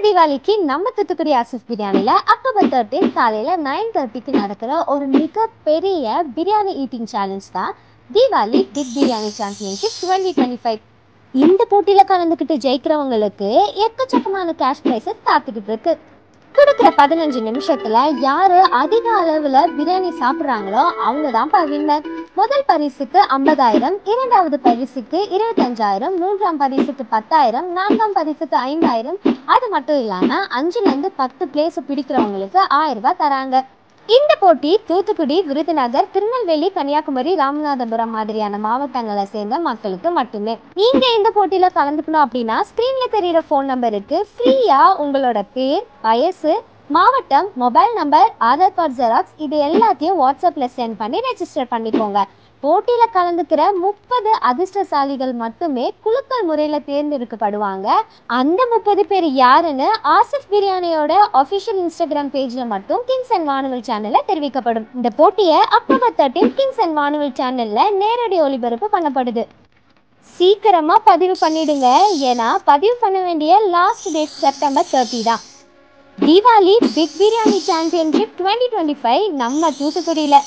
தீபாவளிக்கு நம்ம தூத்துக்குடி ஆசிஃப் பிரியாணியில் அக்டோபர் 13 காலையில் 9:30க்கு நடக்கிற ஒரு மிகப்பெரிய பிரியாணி ஈட்டிங் சேலஞ்ச் தான் தீபாவளி பிக் பிரியாணி சாம்பியன்ஷிப் 2025. இந்த போட்டியில் கலந்துக்கிட்டு ஜெயிக்கிறவங்களுக்கு எக்கச்சக்கமான கேஷ் ப்ரைஸஸ் காத்துக்கிட்டு இருக்கு. கொடுக்குற 15 நிமிஷத்துல யாரு அதிக அளவுல பிரியாணி சாப்பிட்றாங்களோ அவங்க தான் வின்னர். முதல் பரிசுக்கு 50,000, இரண்டாவது பரிசுக்கு 25,000, மூன்றாம் பரிசுக்கு 10,000, நான்காம் பரிசுக்கு 5,000. அது மட்டும் இல்லாம 5லேருந்து 10 பிளேஸ் பிடிக்கிறவங்களுக்கு 1000 ரூபாய் தராங்க. இந்த போட்டி தூத்துக்குடி, விருதுநகர், திருநெல்வேலி, கன்னியாகுமரி, ராமநாதபுரம் மாதிரியான மாவட்டங்களை சேர்ந்த மக்களுக்கு மட்டுமே. நீங்க இந்த போட்டியில கலந்துக்கணும் அப்படின்னா ஸ்கிரீன்ல தெரியுற ஃபோன் நம்பருக்கு ஃப்ரீயா உங்களோட பேர், வயசு, மாவட்டம், mobile number, Aadhaar card xerox இது எல்லாத்தையும் வாட்ஸ்அப்ல சென்ட் பண்ணி ரெஜிஸ்டர் பண்ணிக்கோங்க. போட்டியில கலந்துக்கிற 30 அதிர்ஷ்டசாலிகள் மட்டுமே குலுக்கல் முறையில தேர்ந்தெடுக்கப்படுவாங்க. அந்த 30 பேர் யாருன்னு ஆசிஃப் பிரியாணியோட அஃபிஷியல் இன்ஸ்டாகிராம் பேஜ்ல மட்டும் கிங்ஸ் அண்ட் வானவில் சேனல்ல தெரிவிக்கப்படும். இந்த போட்டியை அக்டோபர் 13 கிங்ஸ் அண்ட் வானவில் சேனல்ல நேரடி ஒளிபரப்பு பண்ணப்படுது. சீக்கிரமா பதிவு பண்ணிடுங்க, ஏன்னா பதிவு பண்ண வேண்டிய லாஸ்ட் டேட் செப்டம்பர் 30 தான். தீபாவளி பிக் பிரியாணி சாம்பியன்ஷிப் 2025 நம்ம தூத்துக்குடியில.